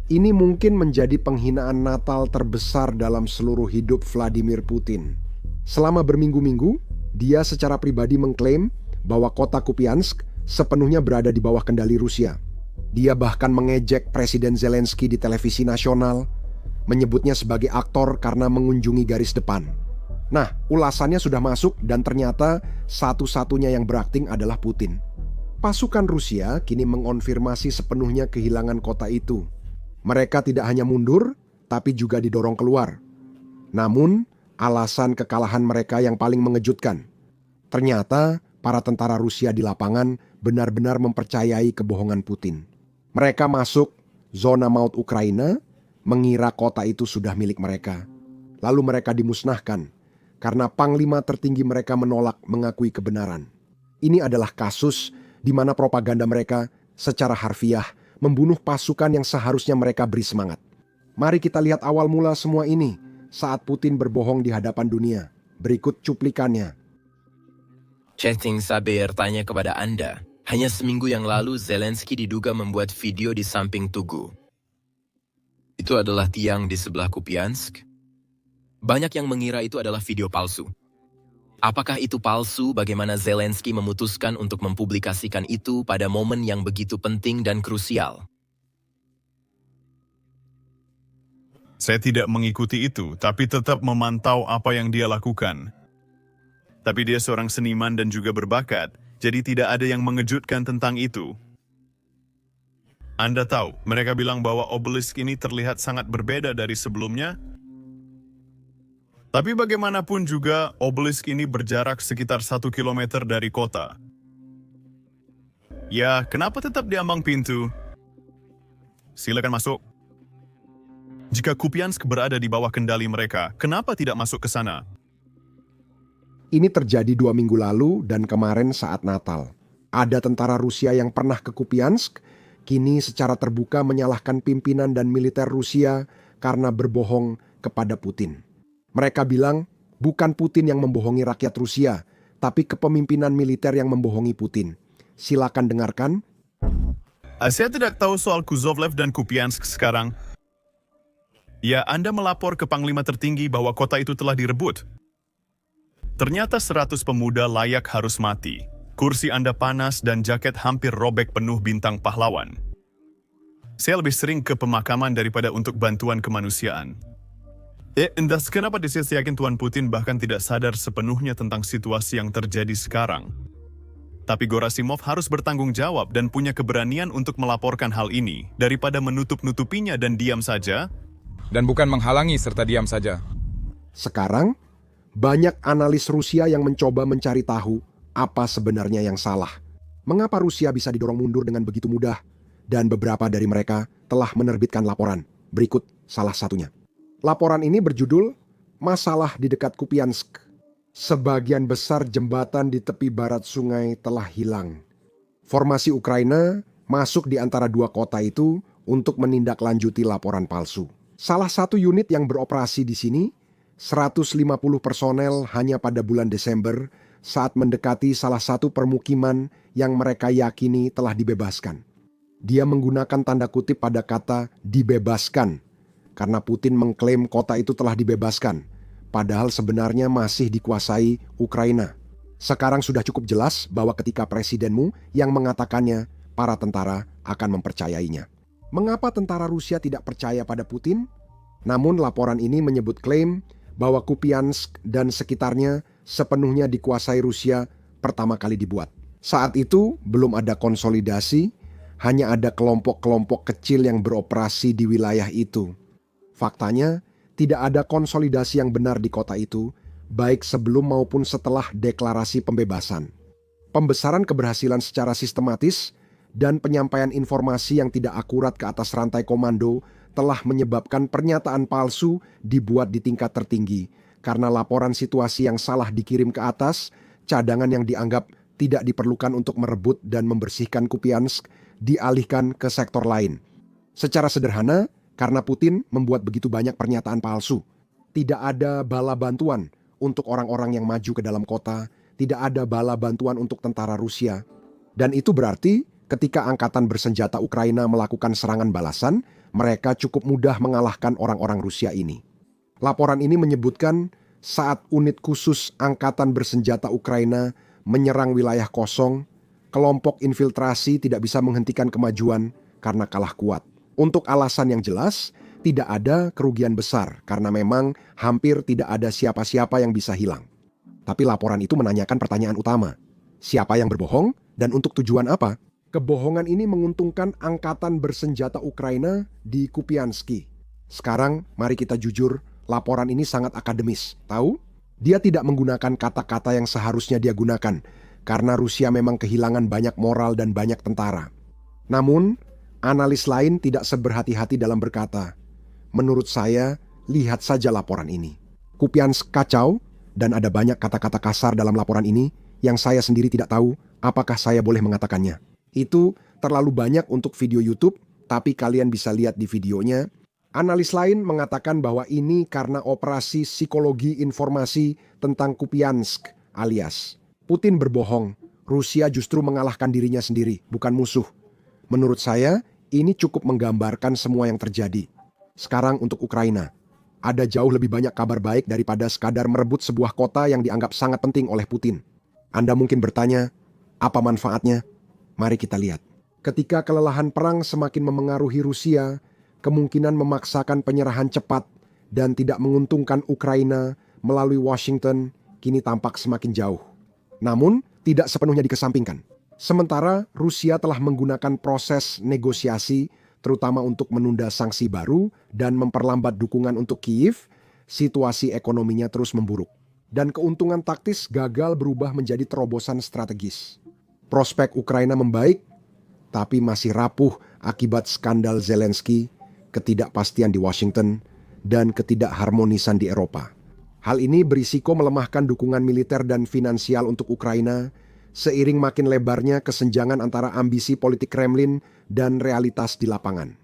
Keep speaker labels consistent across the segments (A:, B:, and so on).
A: Ini mungkin menjadi penghinaan Natal terbesar dalam seluruh hidup Vladimir Putin. Selama berminggu-minggu, dia secara pribadi mengklaim bahwa kota Kupiansk sepenuhnya berada di bawah kendali Rusia. Dia bahkan mengejek Presiden Zelensky di televisi nasional, menyebutnya sebagai aktor karena mengunjungi garis depan. Nah, ulasannya sudah masuk dan ternyata satu-satunya yang berakting adalah Putin. Pasukan Rusia kini mengonfirmasi sepenuhnya kehilangan kota itu. Mereka tidak hanya mundur, tapi juga didorong keluar. Namun, alasan kekalahan mereka yang paling mengejutkan. Ternyata, para tentara Rusia di lapangan benar-benar mempercayai kebohongan Putin. Mereka masuk zona maut Ukraina, mengira kota itu sudah milik mereka. Lalu mereka dimusnahkan, karena panglima tertinggi mereka menolak mengakui kebenaran. Ini adalah kasus di mana propaganda mereka secara harfiah membunuh pasukan yang seharusnya mereka beri semangat. Mari kita lihat awal mula semua ini saat Putin berbohong di hadapan dunia. Berikut cuplikannya.
B: Chatting Saber tanya kepada Anda. Hanya seminggu yang lalu Zelensky diduga membuat video di samping Tugu. Itu adalah tiang di sebelah Kupiansk. Banyak yang mengira itu adalah video palsu. Apakah itu palsu? Bagaimana Zelensky memutuskan untuk mempublikasikan itu pada momen yang begitu penting dan krusial?
C: Saya tidak mengikuti itu, tapi tetap memantau apa yang dia lakukan. Tapi dia seorang seniman dan juga berbakat, jadi tidak ada yang mengejutkan tentang itu. Anda tahu, mereka bilang bahwa obelisk ini terlihat sangat berbeda dari sebelumnya. Tapi bagaimanapun juga, obelisk ini berjarak sekitar 1 kilometer dari kota. Ya, kenapa tetap di ambang pintu? Silakan masuk. Jika Kupiansk berada di bawah kendali mereka, kenapa tidak masuk ke sana?
A: Ini terjadi 2 minggu lalu dan kemarin saat Natal. Ada tentara Rusia yang pernah ke Kupiansk, kini secara terbuka menyalahkan pimpinan dan militer Rusia karena berbohong kepada Putin. Mereka bilang, bukan Putin yang membohongi rakyat Rusia, tapi kepemimpinan militer yang membohongi Putin. Silakan dengarkan.
C: Saya tidak tahu soal Kuzovlev dan Kupiansk sekarang. Ya, Anda melapor ke Panglima tertinggi bahwa kota itu telah direbut. Ternyata 100 pemuda layak harus mati. Kursi Anda panas dan jaket hampir robek penuh bintang pahlawan. Saya lebih sering ke pemakaman daripada untuk bantuan kemanusiaan. Entah kenapa saya yakin Tuan Putin bahkan tidak sadar sepenuhnya tentang situasi yang terjadi sekarang. Tapi Gerasimov harus bertanggung jawab dan punya keberanian untuk melaporkan hal ini daripada menutup-nutupinya dan diam saja.
D: Dan bukan menghalangi serta diam saja.
A: Sekarang, banyak analis Rusia yang mencoba mencari tahu apa sebenarnya yang salah. Mengapa Rusia bisa didorong mundur dengan begitu mudah? Dan beberapa dari mereka telah menerbitkan laporan. Berikut salah satunya. Laporan ini berjudul Masalah di dekat Kupiansk. Sebagian besar jembatan di tepi barat sungai telah hilang. Formasi Ukraina masuk di antara dua kota itu untuk menindaklanjuti laporan palsu. Salah satu unit yang beroperasi di sini, 150 personel hanya pada bulan Desember saat mendekati salah satu permukiman yang mereka yakini telah dibebaskan. Dia menggunakan tanda kutip pada kata dibebaskan. Karena Putin mengklaim kota itu telah dibebaskan, padahal sebenarnya masih dikuasai Ukraina. Sekarang sudah cukup jelas bahwa ketika presidenmu yang mengatakannya, para tentara akan mempercayainya. Mengapa tentara Rusia tidak percaya pada Putin? Namun laporan ini menyebut klaim bahwa Kupiansk dan sekitarnya sepenuhnya dikuasai Rusia pertama kali dibuat. Saat itu belum ada konsolidasi, hanya ada kelompok-kelompok kecil yang beroperasi di wilayah itu. Faktanya, tidak ada konsolidasi yang benar di kota itu, baik sebelum maupun setelah deklarasi pembebasan. Pembesaran keberhasilan secara sistematis dan penyampaian informasi yang tidak akurat ke atas rantai komando telah menyebabkan pernyataan palsu dibuat di tingkat tertinggi, karena laporan situasi yang salah dikirim ke atas, cadangan yang dianggap tidak diperlukan untuk merebut dan membersihkan Kupiansk dialihkan ke sektor lain. Secara sederhana, karena Putin membuat begitu banyak pernyataan palsu. Tidak ada bala bantuan untuk orang-orang yang maju ke dalam kota, tidak ada bala bantuan untuk tentara Rusia. Dan itu berarti ketika angkatan bersenjata Ukraina melakukan serangan balasan, Mereka cukup mudah mengalahkan orang-orang Rusia ini. Laporan ini menyebutkan saat unit khusus angkatan bersenjata Ukraina menyerang wilayah kosong, kelompok infiltrasi tidak bisa menghentikan kemajuan karena kalah kuat. Untuk alasan yang jelas, tidak ada kerugian besar karena memang hampir tidak ada siapa-siapa yang bisa hilang. Tapi laporan itu menanyakan pertanyaan utama. Siapa yang berbohong dan untuk tujuan apa? Kebohongan ini menguntungkan angkatan bersenjata Ukraina di Kupiansky. Sekarang mari kita jujur, laporan ini sangat akademis. Tahu? Dia tidak menggunakan kata-kata yang seharusnya dia gunakan karena Rusia memang kehilangan banyak moral dan banyak tentara. Namun, analis lain tidak seberhati-hati dalam berkata, menurut saya, lihat saja laporan ini. Kupiansk kacau dan ada banyak kata-kata kasar dalam laporan ini yang saya sendiri tidak tahu apakah saya boleh mengatakannya. Itu terlalu banyak untuk video YouTube, tapi kalian bisa lihat di videonya. Analis lain mengatakan bahwa ini karena operasi psikologi informasi tentang Kupiansk, alias Putin berbohong, Rusia justru mengalahkan dirinya sendiri, bukan musuh. Menurut saya, ini cukup menggambarkan semua yang terjadi. Sekarang untuk Ukraina, ada jauh lebih banyak kabar baik daripada sekadar merebut sebuah kota yang dianggap sangat penting oleh Putin. Anda mungkin bertanya, apa manfaatnya? Mari kita lihat. Ketika kelelahan perang semakin memengaruhi Rusia, kemungkinan memaksakan penyerahan cepat dan tidak menguntungkan Ukraina melalui Washington kini tampak semakin jauh. Namun, tidak sepenuhnya dikesampingkan. Sementara Rusia telah menggunakan proses negosiasi terutama untuk menunda sanksi baru dan memperlambat dukungan untuk Kiev, situasi ekonominya terus memburuk. Dan keuntungan taktis gagal berubah menjadi terobosan strategis. Prospek Ukraina membaik, tapi masih rapuh akibat skandal Zelensky, ketidakpastian di Washington, dan ketidakharmonisan di Eropa. Hal ini berisiko melemahkan dukungan militer dan finansial untuk Ukraina, seiring makin lebarnya kesenjangan antara ambisi politik Kremlin dan realitas di lapangan.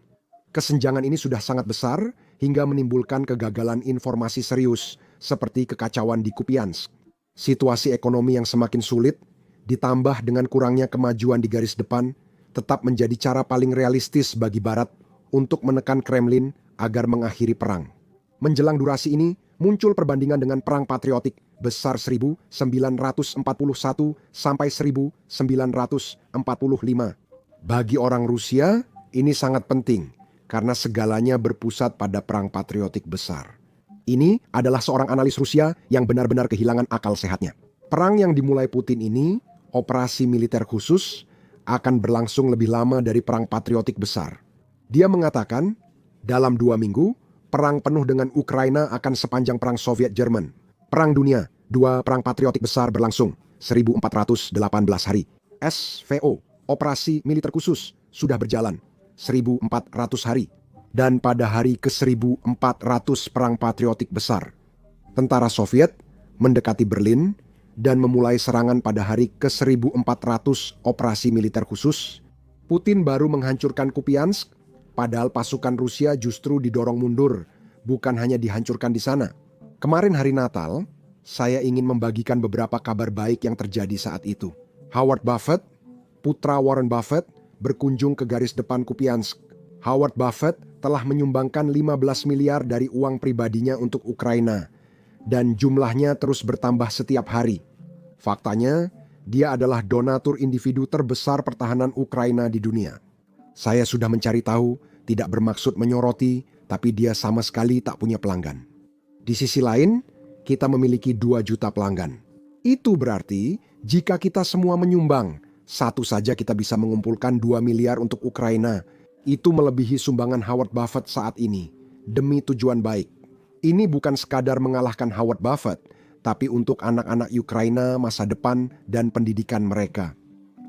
A: Kesenjangan ini sudah sangat besar hingga menimbulkan kegagalan informasi serius seperti kekacauan di Kupiansk. Situasi ekonomi yang semakin sulit ditambah dengan kurangnya kemajuan di garis depan tetap menjadi cara paling realistis bagi Barat untuk menekan Kremlin agar mengakhiri perang. Menjelang durasi ini, muncul perbandingan dengan Perang Patriotik besar 1941 sampai 1945. Bagi orang Rusia, ini sangat penting karena segalanya berpusat pada Perang Patriotik besar. Ini adalah seorang analis Rusia yang benar-benar kehilangan akal sehatnya. Perang yang dimulai Putin ini, operasi militer khusus, akan berlangsung lebih lama dari Perang Patriotik besar. Dia mengatakan, dalam 2 minggu, perang penuh dengan Ukraina akan sepanjang Perang Soviet-Jerman. Perang Dunia, 2 Perang Patriotik besar berlangsung, 1418 hari. SVO, operasi militer khusus, sudah berjalan, 1400 hari. Dan pada hari ke-1400 Perang Patriotik besar, tentara Soviet mendekati Berlin dan memulai serangan pada hari ke-1400 operasi militer khusus. Putin baru menghancurkan Kupiansk, padahal pasukan Rusia justru didorong mundur, bukan hanya dihancurkan di sana. Kemarin hari Natal, saya ingin membagikan beberapa kabar baik yang terjadi saat itu. Howard Buffett, putra Warren Buffett, berkunjung ke garis depan Kupiansk. Howard Buffett telah menyumbangkan 15 miliar dari uang pribadinya untuk Ukraina, dan jumlahnya terus bertambah setiap hari. Faktanya, dia adalah donatur individu terbesar pertahanan Ukraina di dunia. Saya sudah mencari tahu, tidak bermaksud menyoroti, tapi dia sama sekali tak punya pelanggan. Di sisi lain, kita memiliki 2 juta pelanggan. Itu berarti, jika kita semua menyumbang, satu saja kita bisa mengumpulkan 2 miliar untuk Ukraina. Itu melebihi sumbangan Howard Buffett saat ini, demi tujuan baik. Ini bukan sekadar mengalahkan Howard Buffett, tapi untuk anak-anak Ukraina masa depan dan pendidikan mereka.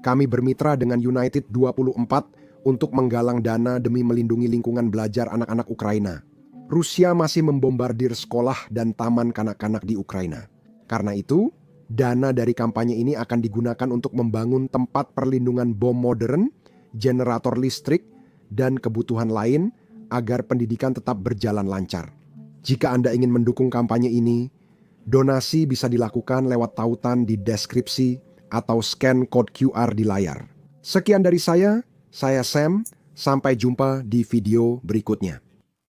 A: Kami bermitra dengan United 24 untuk menggalang dana demi melindungi lingkungan belajar anak-anak Ukraina. Rusia masih membombardir sekolah dan taman kanak-kanak di Ukraina. Karena itu, dana dari kampanye ini akan digunakan untuk membangun tempat perlindungan bom modern, generator listrik, dan kebutuhan lain agar pendidikan tetap berjalan lancar. Jika Anda ingin mendukung kampanye ini, donasi bisa dilakukan lewat tautan di deskripsi atau scan kode QR di layar. Sekian dari saya Sam. Sampai jumpa di video berikutnya.